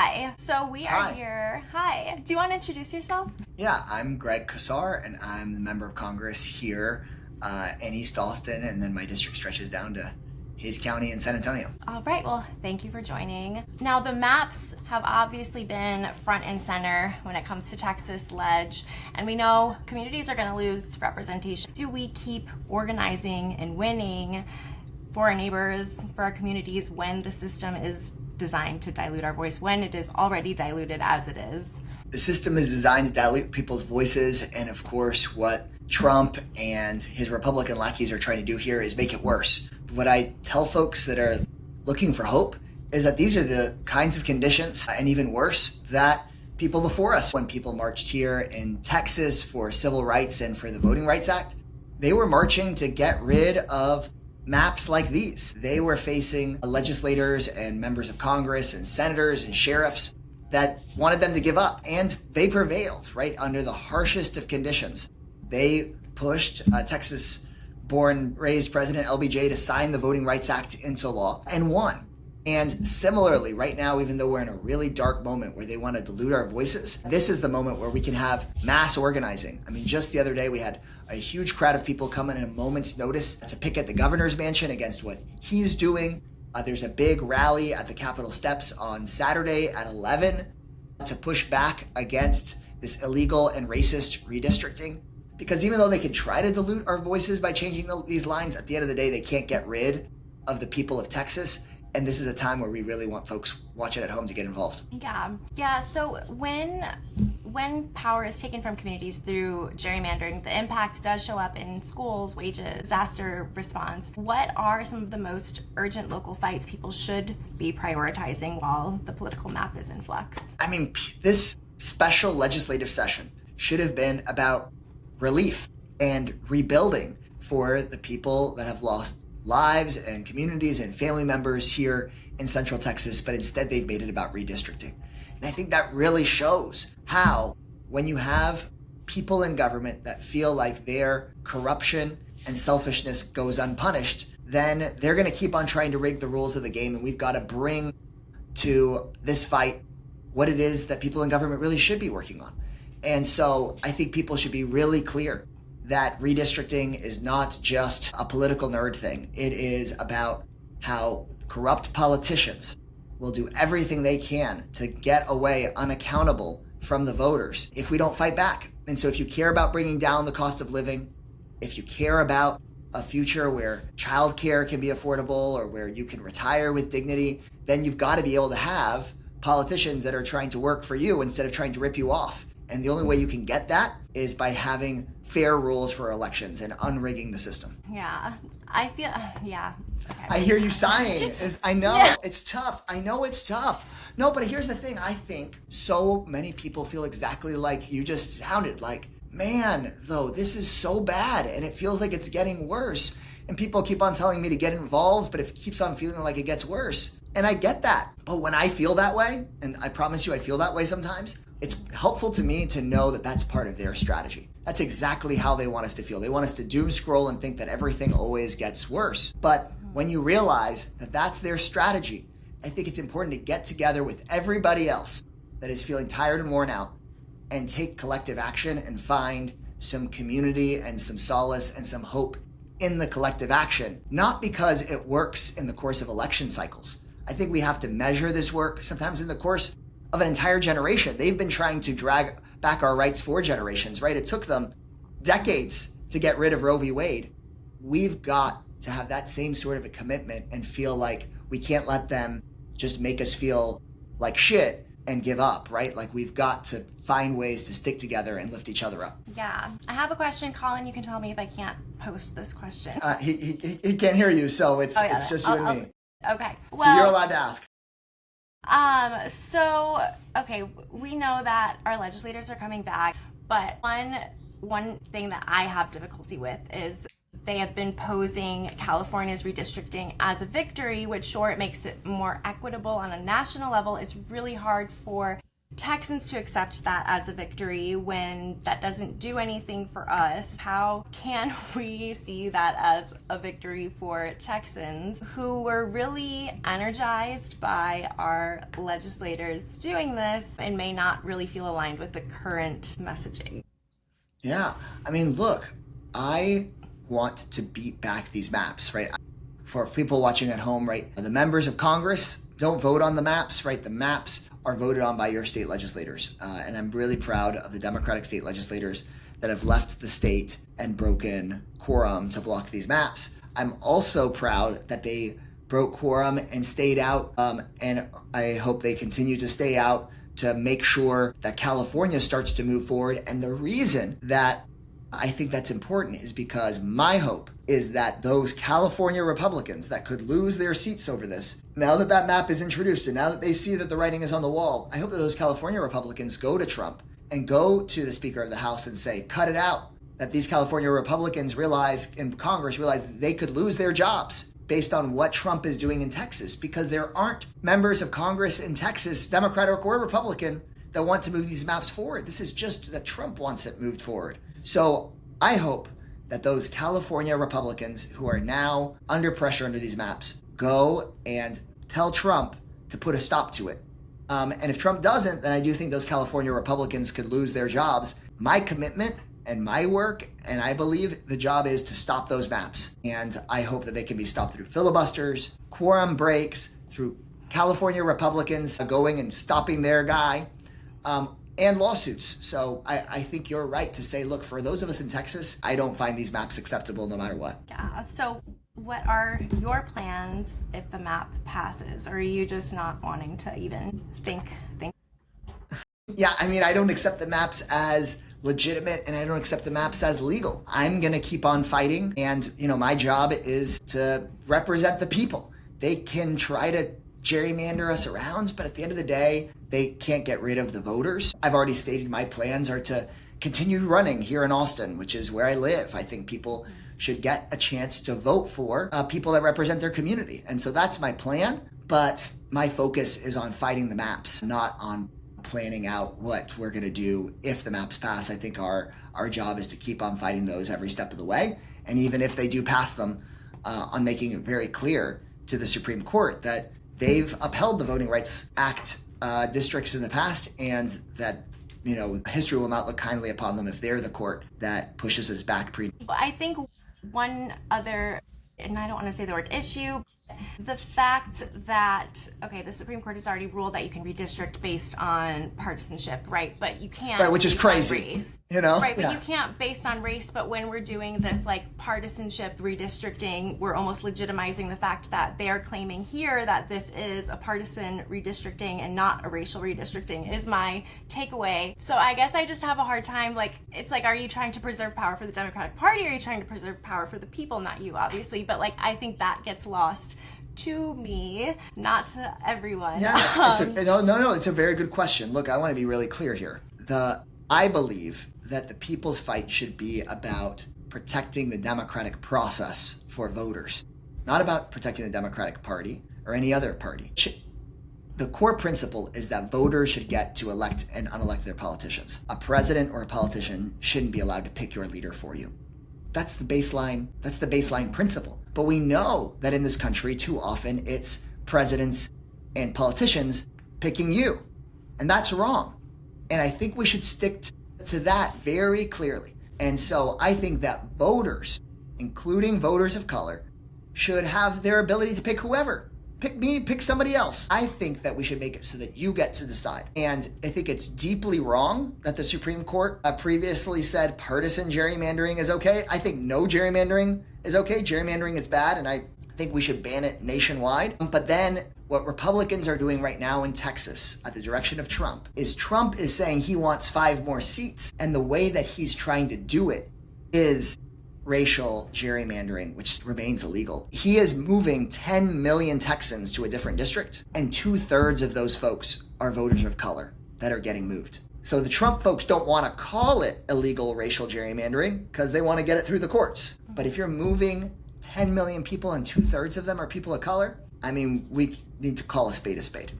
Hi. So we are Hi. here. Hi. Do you want to introduce yourself? Yeah, I'm Greg Casar, and I'm the member of Congress here in East Austin, and then my district stretches down to Hayes County and San Antonio. All right. Well, thank you for joining. Now, the maps have obviously been front and center when it comes to Texas Ledge, and we know communities are going to lose representation. Do we keep organizing and winning for our neighbors, for our communities, when the system is designed to dilute our voice, when it is already diluted as it is? The system is designed to dilute people's voices, and of course, what Trump and his Republican lackeys are trying to do here is make it worse. What I tell folks that are looking for hope is that these are the kinds of conditions, and even worse, that people before us, when people marched here in Texas for civil rights and for the Voting Rights Act, they were marching to get rid of maps like these. They were facing legislators and members of Congress and senators and sheriffs that wanted them to give up, and they prevailed, right, under the harshest of conditions. They pushed Texas-born, raised President LBJ to sign the Voting Rights Act into law and won. And similarly, right now, even though we're in a really dark moment where they want to dilute our voices, this is the moment where we can have mass organizing. I mean, just the other day, we had a huge crowd of people coming in a moment's notice to picket the governor's mansion against what he's doing. There's a big rally at the Capitol steps on Saturday at 11 to push back against this illegal and racist redistricting. Because even though they can try to dilute our voices by changing these lines, at the end of the day, they can't get rid of the people of Texas. And this is a time where we really want folks watching at home to get involved. Yeah. So when power is taken from communities through gerrymandering, the impact does show up in schools, wages, disaster response. What are some of the most urgent local fights people should be prioritizing while the political map is in flux? I mean, this special legislative session should have been about relief and rebuilding for the people that have lost lives and communities and family members here in Central Texas, but instead they've made it about redistricting. And I think that really shows how, when you have people in government that feel like their corruption and selfishness goes unpunished, then they're going to keep on trying to rig the rules of the game. And we've got to bring to this fight what it is that people in government really should be working on. And so I think people should be really clear that redistricting is not just a political nerd thing. It is about how corrupt politicians will do everything they can to get away unaccountable from the voters if we don't fight back. And so if you care about bringing down the cost of living, if you care about a future where childcare can be affordable or where you can retire with dignity, then you've got to be able to have politicians that are trying to work for you instead of trying to rip you off. And the only way you can get that is by having fair rules for elections and unrigging the system. Yeah, I feel, yeah. Okay. I hear you sighing. I know, yeah. It's tough. I know it's tough. No, but here's the thing. I think so many people feel exactly like you just sounded. Like, man, though, this is so bad and it feels like it's getting worse. And people keep on telling me to get involved, but it keeps on feeling like it gets worse. And I get that. But when I feel that way, and I promise you I feel that way sometimes, it's helpful to me to know that that's part of their strategy. That's exactly how they want us to feel. They want us to doom scroll and think that everything always gets worse. But when you realize that that's their strategy, I think it's important to get together with everybody else that is feeling tired and worn out and take collective action and find some community and some solace and some hope in the collective action, not because it works in the course of election cycles. I think we have to measure this work sometimes in the course of an entire generation. They've been trying to drag back our rights for generations, right? It took them decades to get rid of Roe v. Wade. We've got to have that same sort of a commitment and feel like we can't let them just make us feel like shit and give up, right? Like we've got to find ways to stick together and lift each other up. Yeah. I have a question, Colin. You can tell me if I can't post this question. He can't hear you, so it's just you and me. Okay. Well, so you're allowed to ask. Okay, we know that our legislators are coming back, but one thing that I have difficulty with is they have been posing California's redistricting as a victory, which sure, it makes it more equitable on a national level. It's really hard for Texans to accept that as a victory when that doesn't do anything for us. How can we see that as a victory for Texans who were really energized by our legislators doing this and may not really feel aligned with the current messaging? Yeah, I mean, look, I want to beat back these maps, right? For people watching at home, right, the members of Congress don't vote on the maps, right? The maps are voted on by your state legislators. And I'm really proud of the Democratic state legislators that have left the state and broken quorum to block these maps. I'm also proud that they broke quorum and stayed out, and I hope they continue to stay out to make sure that California starts to move forward. And the reason that I think that's important is because my hope is that those California Republicans that could lose their seats over this, now that that map is introduced and now that they see that the writing is on the wall, I hope that those California Republicans go to Trump and go to the Speaker of the House and say, cut it out. That these California Republicans in Congress realize that they could lose their jobs based on what Trump is doing in Texas, because there aren't members of Congress in Texas, Democratic or Republican, that want to move these maps forward. This is just that Trump wants it moved forward. So I hope that those California Republicans who are now under pressure under these maps go and tell Trump to put a stop to it. And if Trump doesn't, then I do think those California Republicans could lose their jobs. My commitment and my work, and I believe the job is to stop those maps. And I hope that they can be stopped through filibusters, quorum breaks, through California Republicans going and stopping their guy, and lawsuits. So I think you're right to say, look, for those of us in Texas, I don't find these maps acceptable no matter what. Yeah, so what are your plans if the map passes? Or are you just not wanting to even think? Yeah, I mean, I don't accept the maps as legitimate and I don't accept the maps as legal. I'm going to keep on fighting. And, my job is to represent the people. They can try to gerrymander us around, but at the end of the day, they can't get rid of the voters. I've already stated my plans are to continue running here in Austin, which is where I live. I think people should get a chance to vote for people that represent their community. And so that's my plan. But my focus is on fighting the maps, not on planning out what we're going to do if the maps pass. I think our job is to keep on fighting those every step of the way. And even if they do pass them, on making it very clear to the Supreme Court that they've upheld the Voting Rights Act districts in the past, and that history will not look kindly upon them if they're the court that pushes us back. I think one other, and I don't want to say the word issue, the fact that, the Supreme Court has already ruled that you can redistrict based on partisanship, right? But you can't. Right, which is crazy. Race. Right, but you can't based on race. But when we're doing this partisanship redistricting, we're almost legitimizing the fact that they are claiming here that this is a partisan redistricting and not a racial redistricting, is my takeaway. So I guess I just have a hard time. It's are you trying to preserve power for the Democratic Party, or are you trying to preserve power for the people? Not you, obviously. But I think that gets lost to me, not to everyone. Yeah, it's a very good question. Look, I want to be really clear here. I believe that the people's fight should be about protecting the democratic process for voters, not about protecting the Democratic Party or any other party. The core principle is that voters should get to elect and unelect their politicians. A president or a politician shouldn't be allowed to pick your leader for you. That's the baseline principle. But we know that in this country, too often, it's presidents and politicians picking you. And that's wrong. And I think we should stick to that very clearly. And so I think that voters, including voters of color, should have their ability to pick whoever. Pick me, pick somebody else. I think that we should make it so that you get to decide. And I think it's deeply wrong that the Supreme Court previously said partisan gerrymandering is okay. I think no gerrymandering is okay. Gerrymandering is bad, and I think we should ban it nationwide. But then what Republicans are doing right now in Texas at the direction of Trump is saying he wants 5 more seats. And the way that he's trying to do it is racial gerrymandering, which remains illegal. He is moving 10 million Texans to a different district, and 2/3 of those folks are voters of color that are getting moved. So the Trump folks don't want to call it illegal racial gerrymandering because they want to get it through the courts. But if you're moving 10 million people and 2/3 of them are people of color, I mean, we need to call a spade a spade.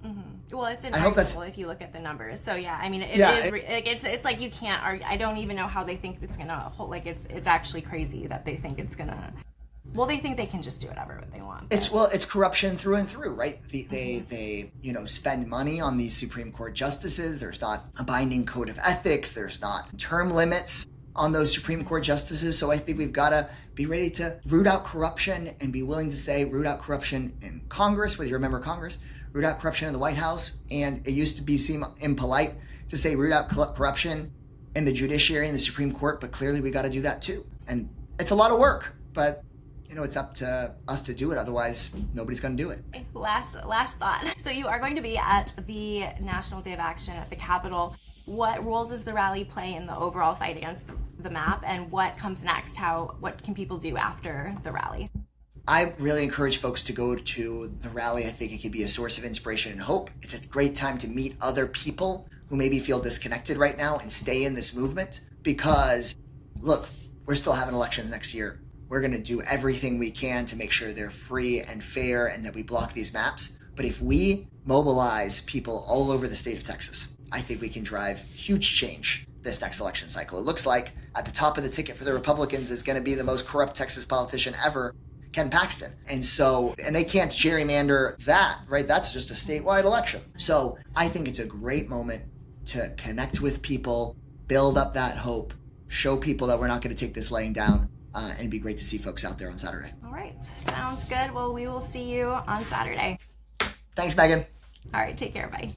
Mm-hmm. Well, it's I hope that's inexorable if you look at the numbers. So yeah, I mean, it's like you can't argue. I don't even know how they think it's gonna hold. Like it's actually crazy that they think it's gonna. Well, they think they can just do whatever they want. It's corruption through and through, right? They spend money on these Supreme Court justices. There's not a binding code of ethics. There's not term limits on those Supreme Court justices. So I think we've got to be ready to root out corruption and be willing to say root out corruption in Congress, whether you remember Congress, root out corruption in the White House. And it used to seem impolite to say root out corruption in the judiciary and the Supreme Court, but clearly we got to do that too. And it's a lot of work, but it's up to us to do it. Otherwise, nobody's going to do it. Last thought. So you are going to be at the National Day of Action at the Capitol. What role does the rally play in the overall fight against the MAP, and what comes next? What can people do after the rally? I really encourage folks to go to the rally. I think it can be a source of inspiration and hope. It's a great time to meet other people who maybe feel disconnected right now and stay in this movement, because look, we're still having elections next year. We're going to do everything we can to make sure they're free and fair and that we block these maps. But if we mobilize people all over the state of Texas, I think we can drive huge change this next election cycle. It looks like at the top of the ticket for the Republicans is going to be the most corrupt Texas politician ever, Ken Paxton. And they can't gerrymander that, right? That's just a statewide election. So I think it's a great moment to connect with people, build up that hope, show people that we're not going to take this laying down. And it'd be great to see folks out there on Saturday. All right. Sounds good. Well, we will see you on Saturday. Thanks, Megan. All right. Take care. Bye.